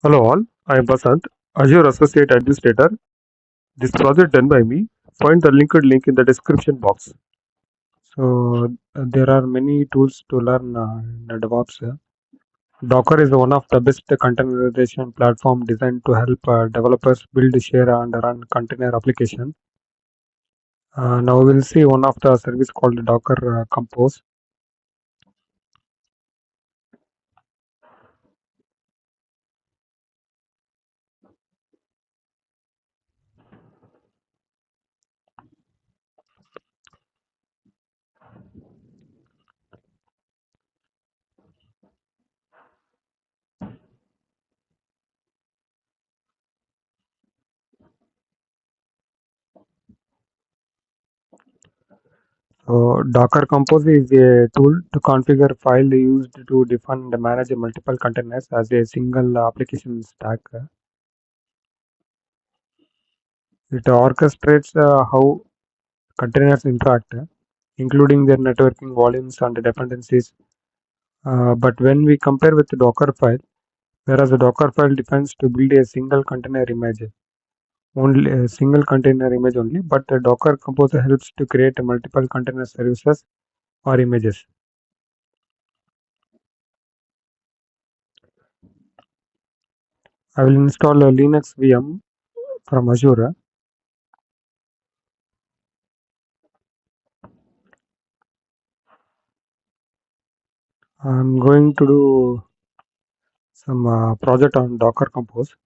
Hello all, I am Vasanth, Azure Associate Administrator. This project done by me. Find the linked link in the description box. So there are many tools to learn in the Devops. Docker is one of the best containerization platform designed to help developers build, share, and run container application. Now we'll see one of the service called Docker Compose. So Docker Compose is a tool to configure file used to define and manage multiple containers as a single application stack. It orchestrates how containers interact, including their networking volumes and dependencies. But when we compare with the Docker file, whereas the Docker file defines to build a single container image, only a single container image only, but the Docker Composer helps to create multiple container services or images. I will install a Linux VM from Azure. I'm going to do some project on Docker Compose.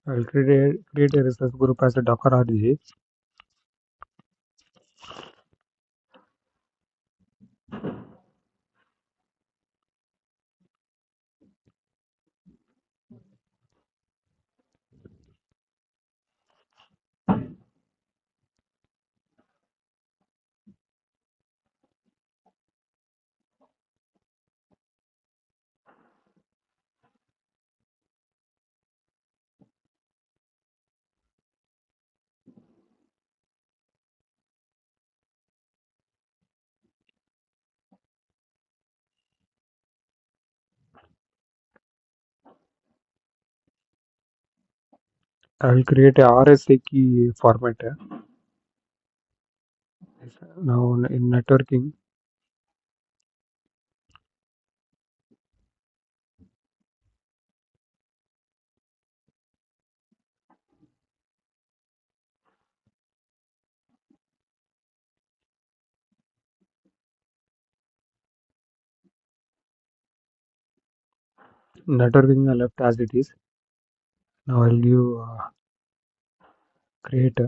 I will create a resource group as a Docker RG. I will create a RSA key format. Now in networking, I left as it is. Now I'll do create.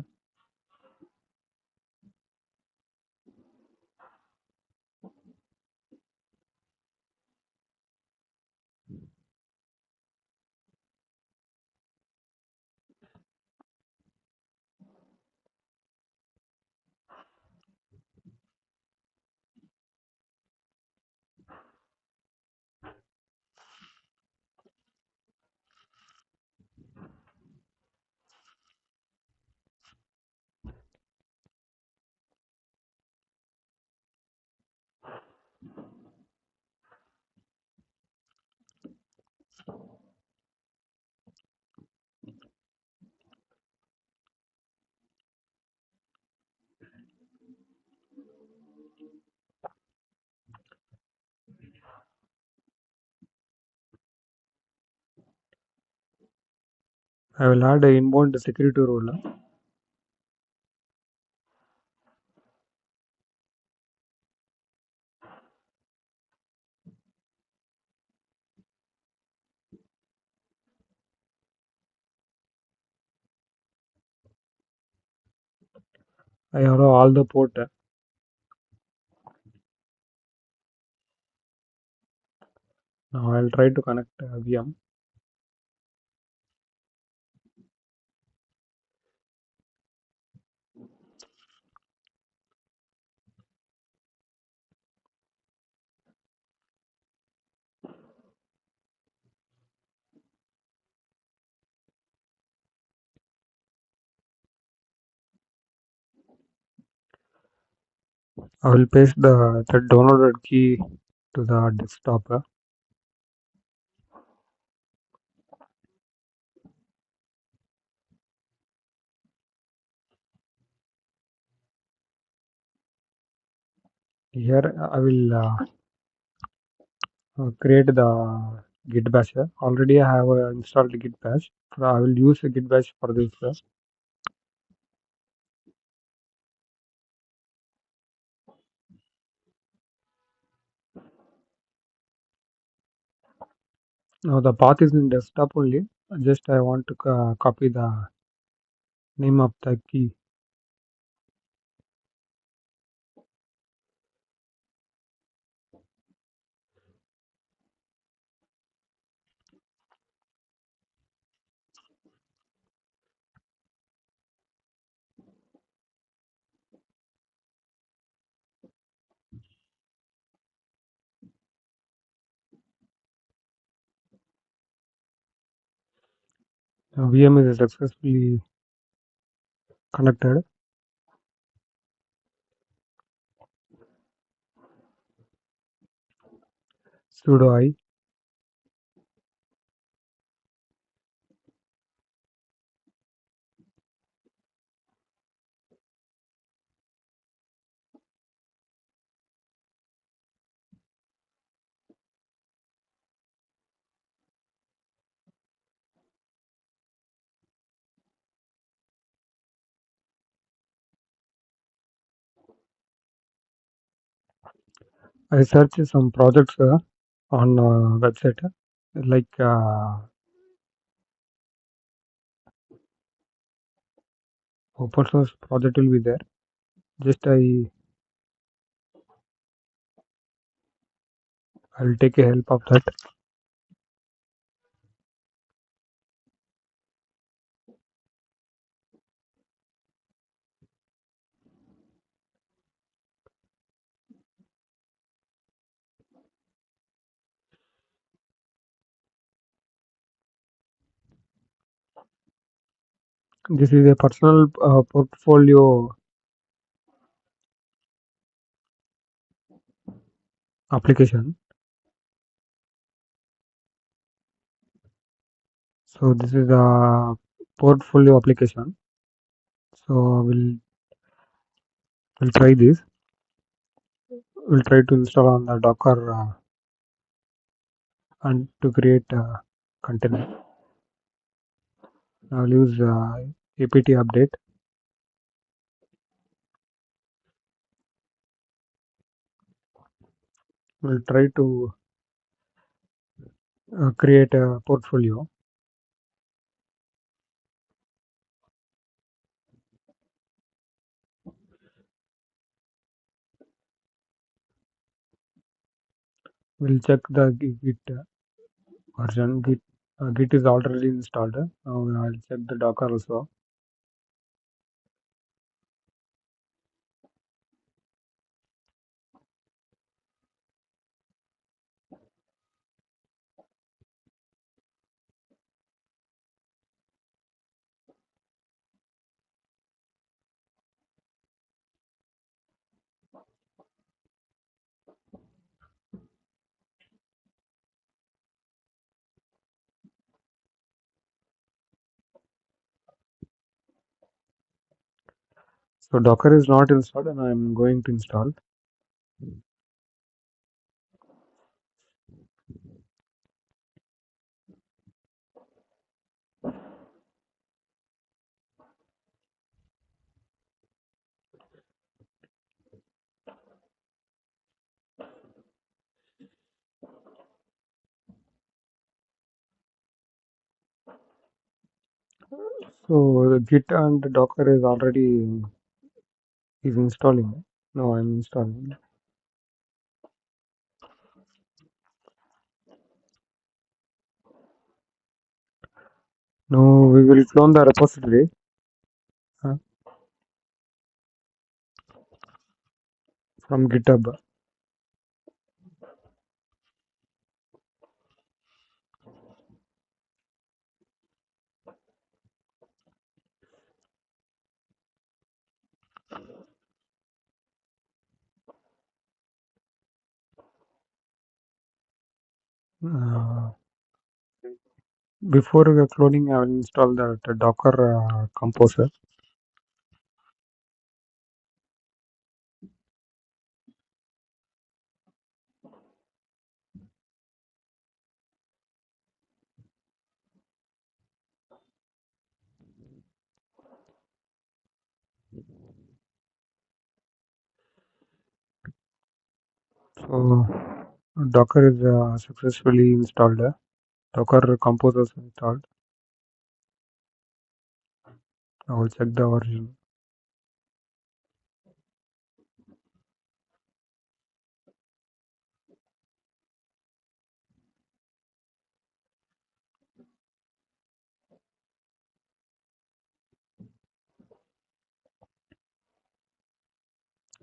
I will add a inbound security rule. I allow all the port. Now I'll try to connect VM. I will paste the downloaded key to the desktop. Here I will create the git bash. Already I have installed git bash. So I will use a git bash for this. Now the path is in desktop only. Just I want to copy the name of the key. VM is successfully connected. Sudo I. I search some projects on website like open source project will be there. Just I'll take a help of that. This is a personal portfolio application. So this is a portfolio application. So we'll try this. We'll try to install on the Docker and to create a container. I'll use apt update. We'll try to create a portfolio. We'll check the Git version. Git is already installed. Now I'll check the Docker also. So Docker is not installed and I'm going to install. So the Git and Docker is already is installing. Now I'm installing. Now we will clone the repository from GitHub. Before cloning, I will install the Docker Composer. So Docker is successfully installed. Docker Composer is installed. I will check the version.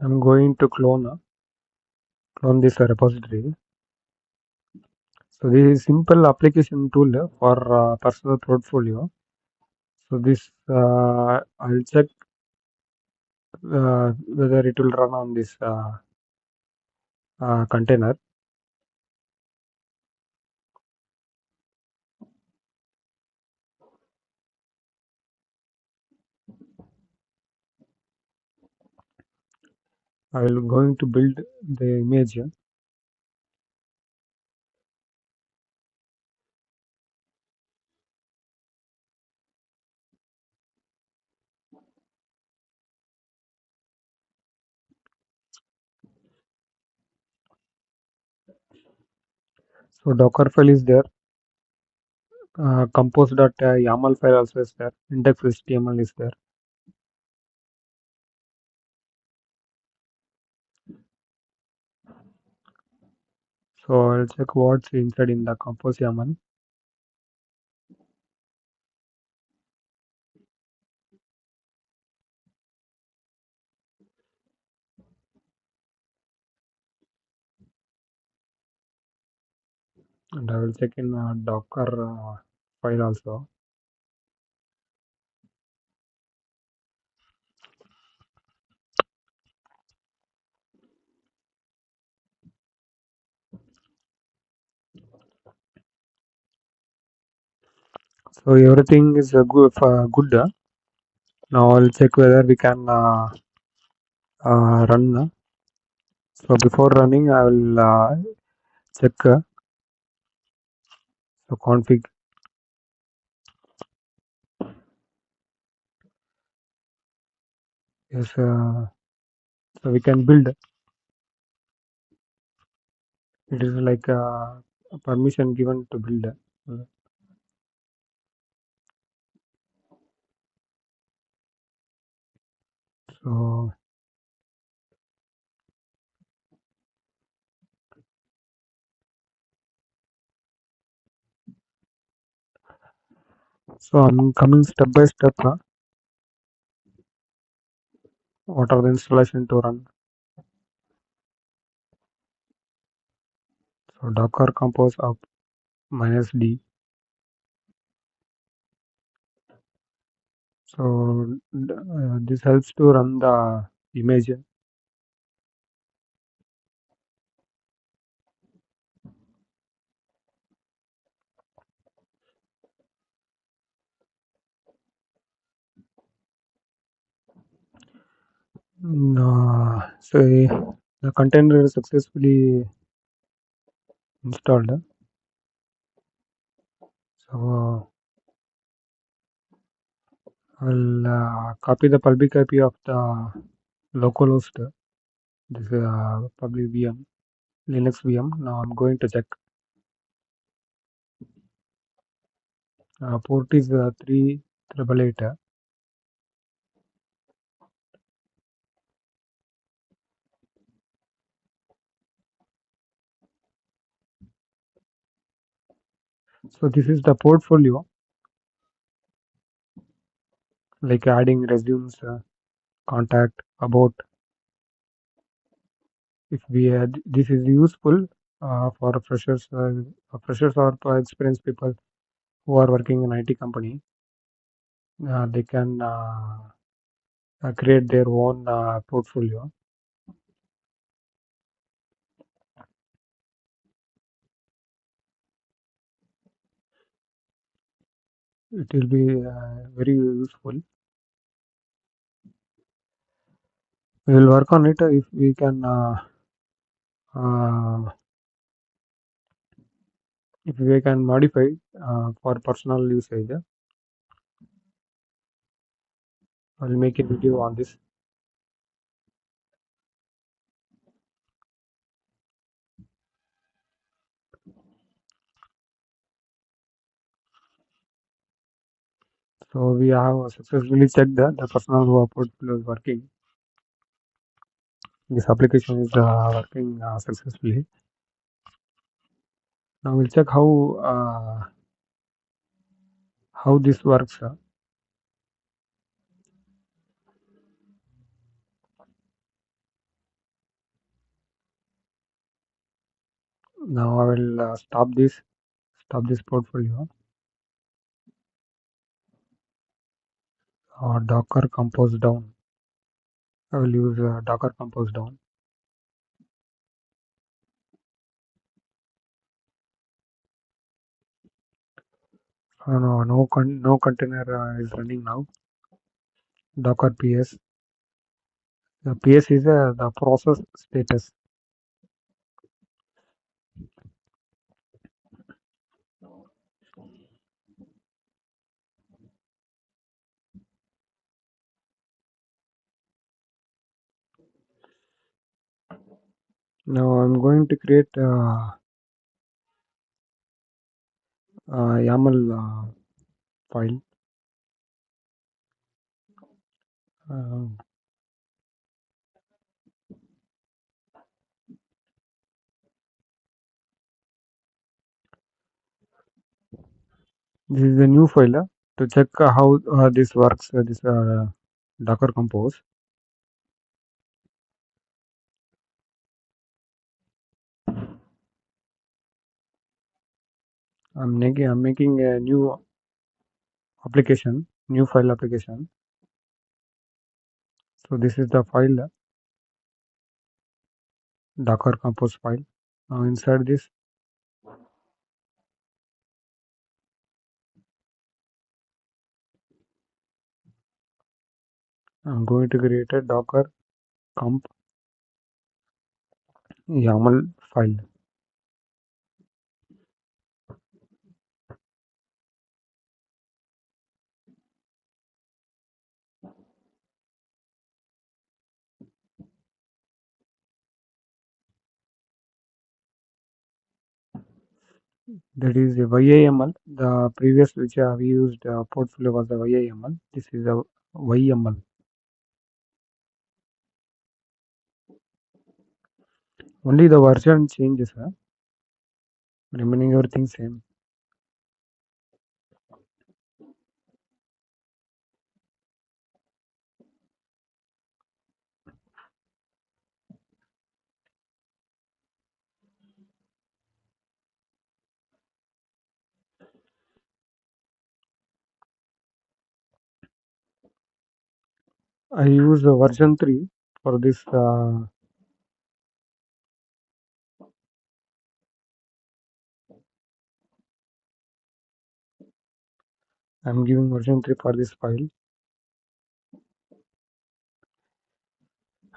I'm going to clone this repository. So this is simple application tool for personal portfolio. So this I'll check whether it will run on this container. I will going to build the image. So Docker file is there. Compose.yaml file also is there. Index.html is there. So I'll check what's inside in the compose YAML. And I will check in Docker file also. So everything is good. Now I'll check whether we can run. So before running, I will check the config. Yes, so we can build. It is like a permission given to build. So I'm coming step by step. What are the installation to run? So Docker Compose up -d. So this helps to run the image. So the container is successfully installed. So I'll copy the public IP of the localhost. This is public VM, Linux VM. Now I'm going to check. Port is 3888. So this is the portfolio. like adding resumes, contact, about. If we add, this is useful for freshers or for experienced people who are working in IT company. They can create their own portfolio. It will be very useful. We will work on it if we can. If we can modify for personal usage, I'll make a video on this. So we have successfully checked that the personal portfolio is working. This application is working successfully. Now we'll check how this works. Now I will stop this portfolio. Docker compose down. I will use Docker compose down. No container is running now. Docker PS. The PS is the process status. Now I'm going to create YAML file. This is the new file to check how this works. This Docker compose. I'm making a new application, new file application. So this is the file, Docker compose file. Now inside this, I'm going to create a Docker comp YAML file. That is a YAML. The previous which I have used portfolio was the YAML. This is a YAML. Only the version changes, remaining everything same. I use version 3 for this. I'm giving version 3 for this file.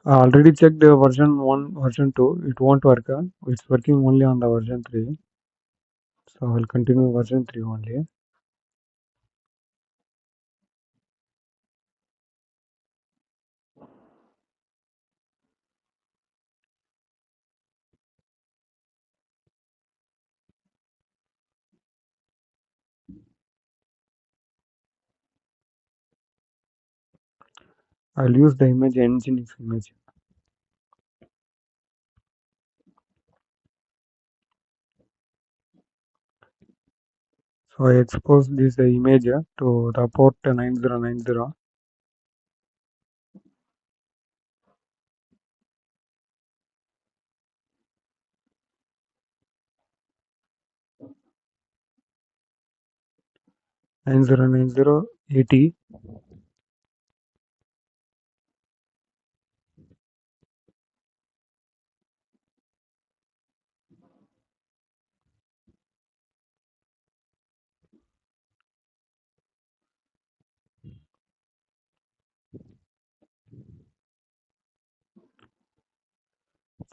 I already checked the version 1, version 2. It won't work. It's working only on the version 3. So I'll continue version 3 only. I'll use the image Nginx image. So I expose this image to the port 9090. 909080.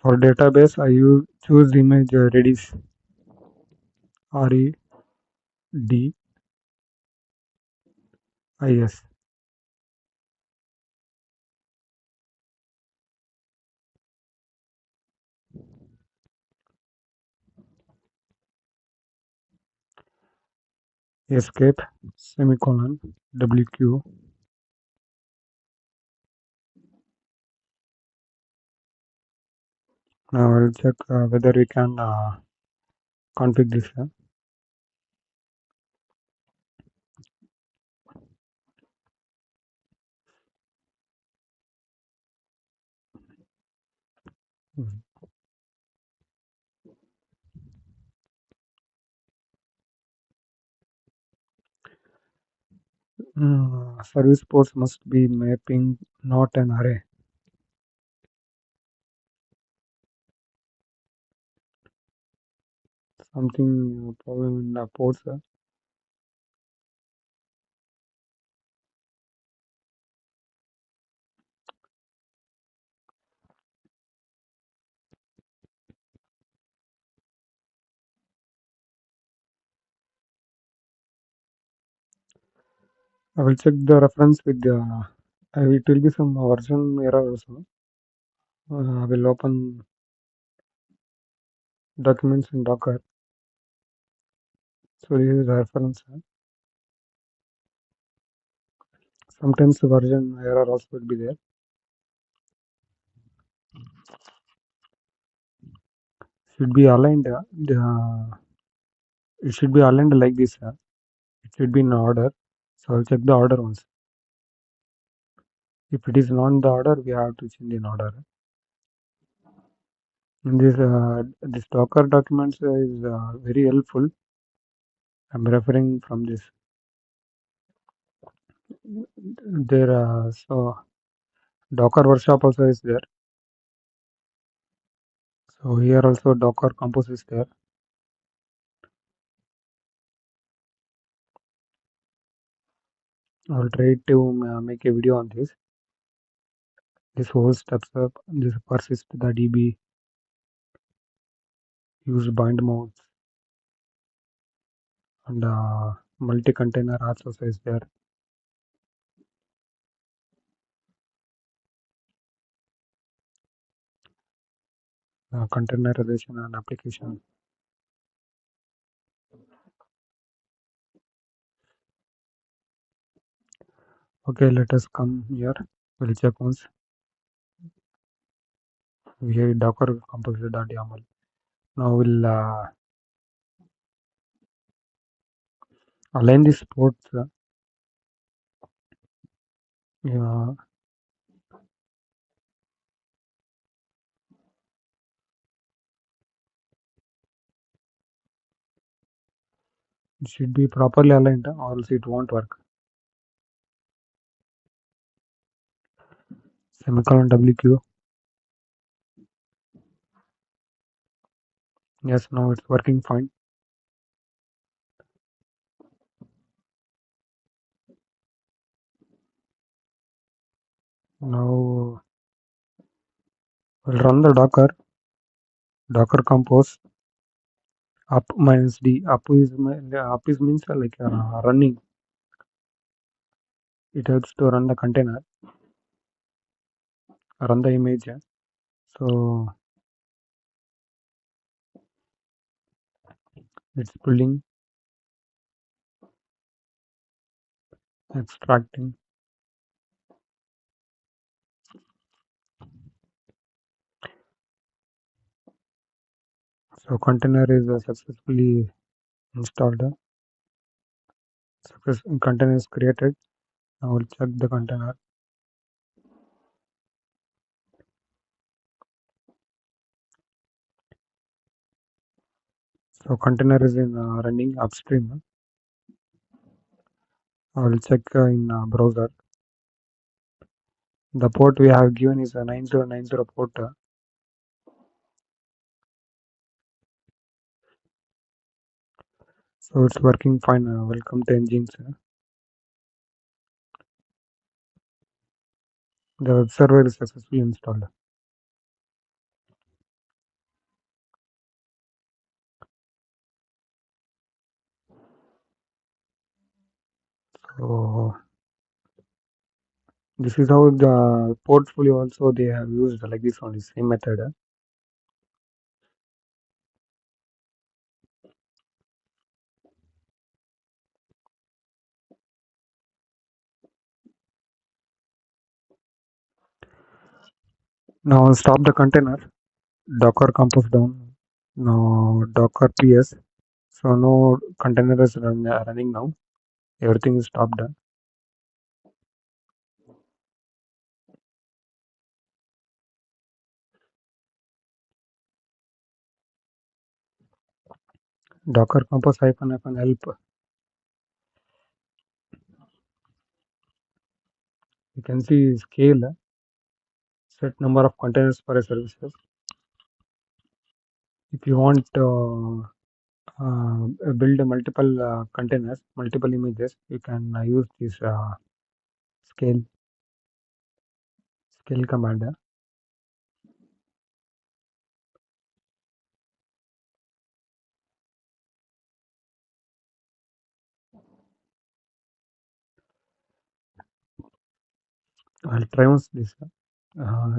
For database, I choose image Redis, REDIS. Escape, semicolon, WQ. Now I'll check whether we can configure this. Service ports must be mapping, not an array. Something problem in the ports. I will check the reference with the. It will be some version error also. I will open documents in Docker. So this is the reference. Sometimes the version error also will be there. Should be aligned. It should be aligned like this. It should be in order. So I'll check the order once. If it is not in the order, we have to change in order. In this Docker documents is very helpful. I'm referring from this. There, so Docker workshop also is there. So here also Dockercompose is there. I'll try to make a video on this. This whole steps up. This persist the DB. Use bind modes and multi-container also is there. Containerization and application. Okay, let us come here. We'll check once. We have Dockercompose.yaml. Now we'll align these ports. Yeah, it should be properly aligned or else it won't work. Semicolon WQ. Yes, now it's working fine. Now we'll run the Dockercompose up minus D. Up is means like running. It helps to run the container, run the image. So it's pulling, extracting. So container is successfully installed. Container is created. Now we'll check the container. So container is in running upstream. I will check in browser. The port we have given is a 9090 port. So it's working fine. Welcome to engines. The web server is successfully installed. So this is how the portfolio also they have used like this only same method. Now stop the container. Docker compose down. Now Docker PS. So no container is running now. Everything is stopped. Docker compose -hyphen help. You can see scale. Set number of containers for a services. If you want build multiple containers, multiple images, you can use this scale command. I'll try once this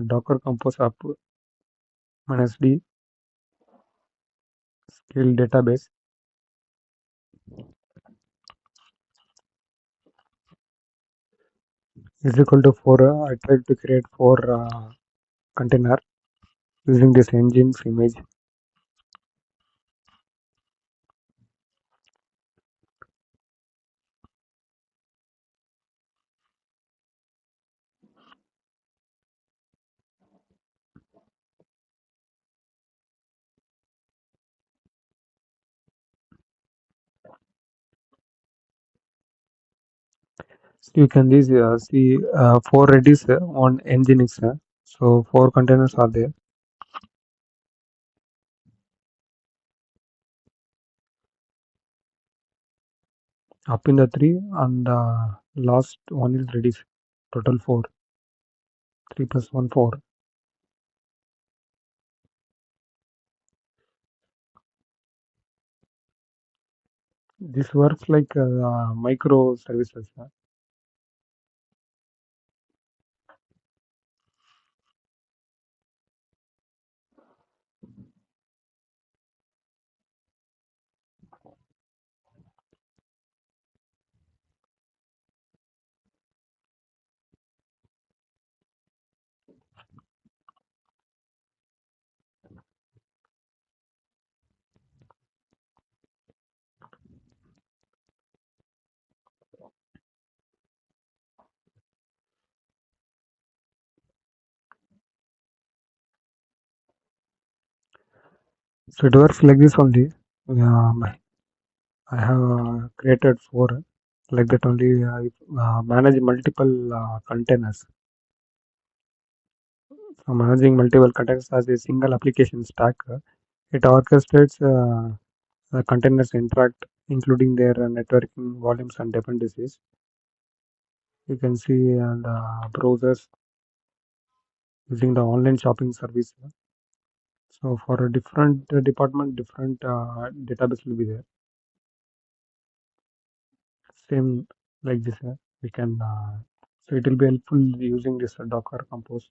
Docker compose up -d scale database is equal to 4. I tried to create 4 container using this engine's image. So you can see 4 redis on nginx. So 4 containers are there. Up in the 3 and the last one is redis. Total 4. 3 plus 1 4. This works like micro services. So it works like this only. I have created 4 like that only. I manage multiple containers. So managing multiple containers as a single application stack, it orchestrates the containers interact, including their networking volumes and dependencies. You can see the browsers using the online shopping service. So for a different department, different database will be there. Same like this. We can so it will be helpful using this Docker Compose.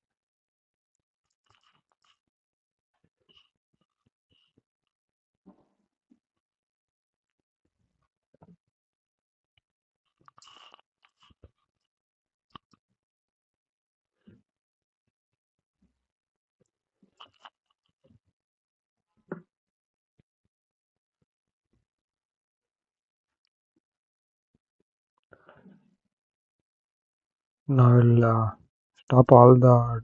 Now I will stop all the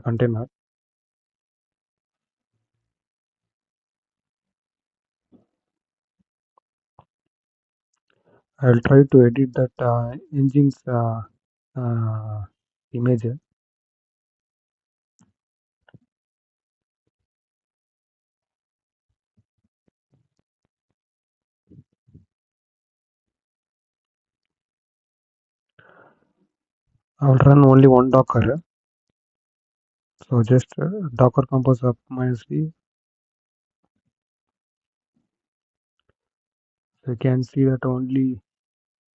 container. I'll try to edit that engine's image. I'll run only one Docker. So just Dockercompose up -d. So you can see that only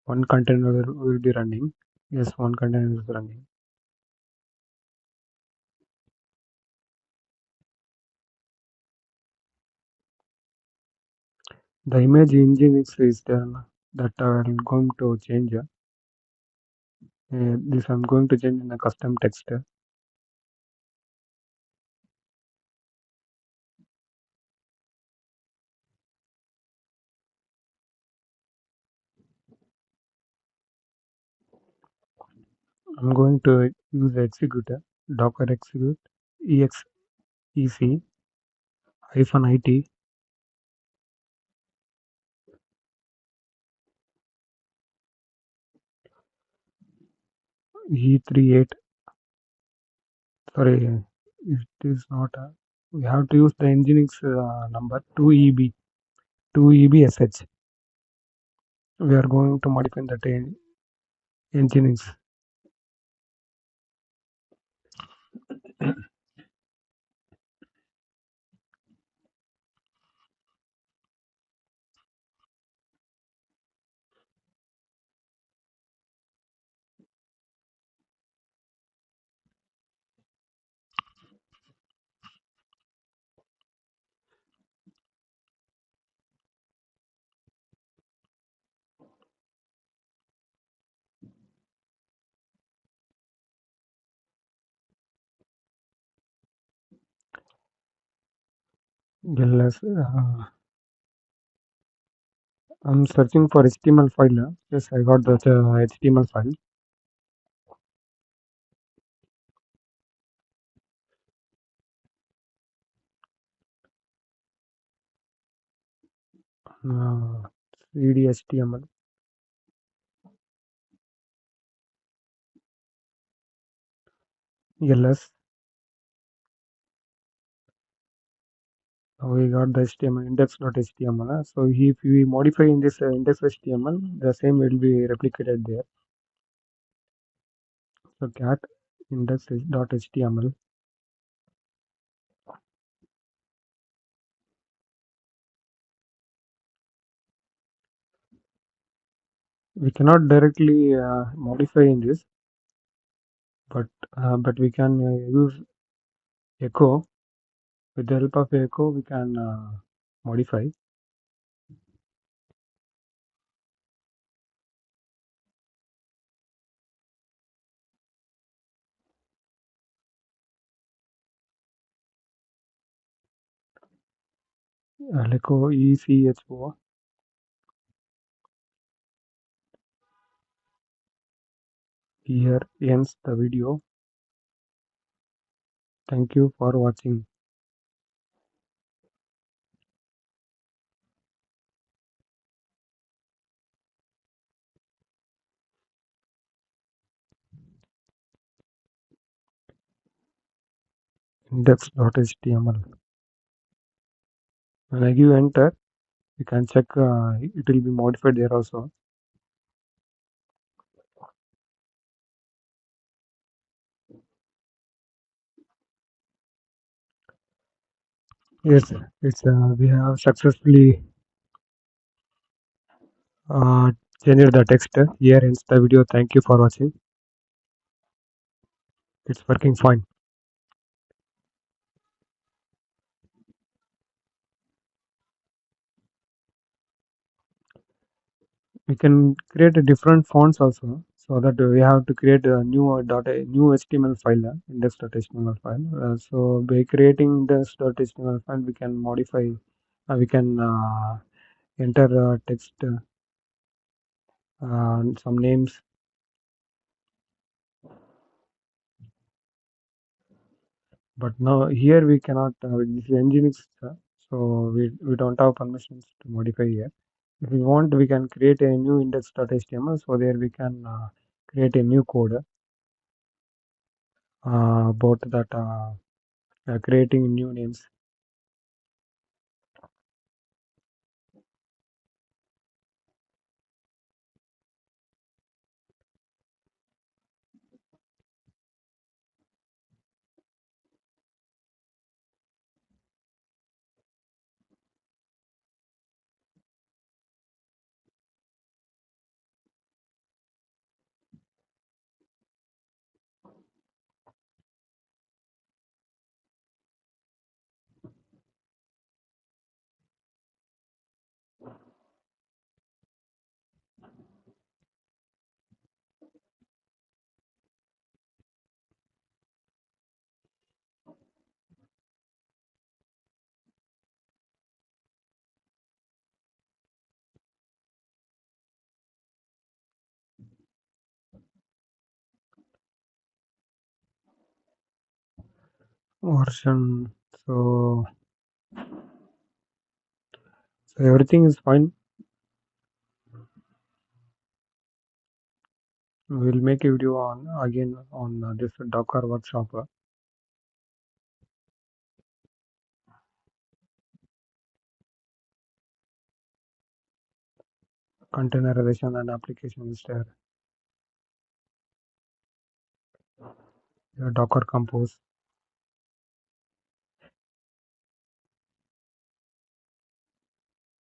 one container will be running. Yes, one container is running. The image engine is there that I'm going to change. This I'm going to change in a custom text. I'm going to use the executor docker execute exec -it e38. Sorry, it is not. We have to use the Nginx number 2EBSH. We are going to modify that Nginx. ls. I'm searching for HTML file. Yes, I got the HTML file. cd HTML. ls. We got the HTML index.html. So if we modify in this index.html, the same will be replicated there. So cat index.html. We cannot directly modify in this, but we can use echo. With the help of echo, we can modify. Echo echo. Here ends the video. Thank you for watching. Index.html. When I give enter, you can check it will be modified there also. Yes, it's we have successfully changed the text. Here ends the video. Thank you for watching. It's working fine. We can create a different fonts also, so that we have to create a new HTML file, index.html file. So by creating this .html file, we can modify. We can enter text, some names. But now here we cannot. This is Nginx, so we don't have permissions to modify here. If we want, we can create a new index.html. So there we can create a new code about that creating new names. Version. So everything is fine. We'll make a video on again on this Docker workshop, containerization and application install, Dockercompose,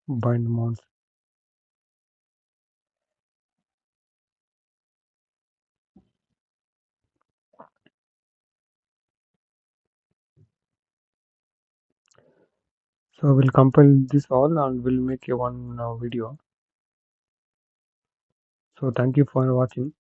bind mounts. So we'll compile this all and we'll make a one video. So thank you for watching.